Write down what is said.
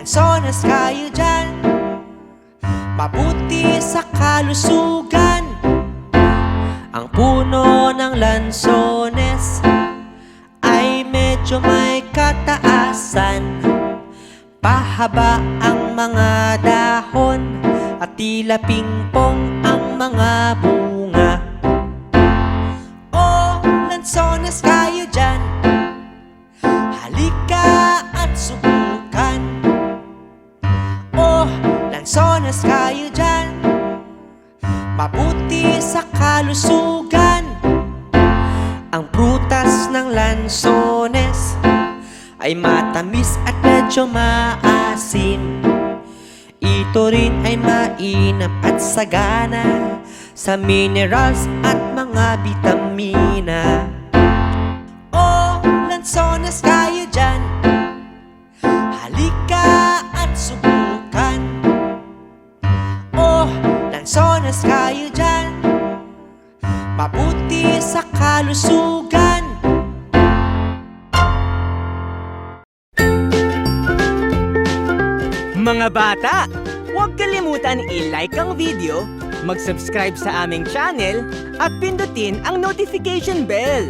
lansones kayo dyan, mabuti sa kalusugan. Ang puno ng lansones ay medyo may kataasan, pahaba ang mga dahon at tila pingpong ang mga bunga. Oh, lansones kayo dyan, halika at subukan. Oh, lansones kayo dyan, mabuti sa kalusugan. Ang prutas ng lansones ay matamis at medyo maasin. Ito rin ay mainam at sagana sa minerals at mga bitamina. Oh, lansones kayo dyan, halika at subukan. Oh, lansones kayo dyan, mabuti sa kalusugan. Mga bata, huwag kalimutan i-like ang video, mag-subscribe sa aming channel, at pindutin ang notification bell.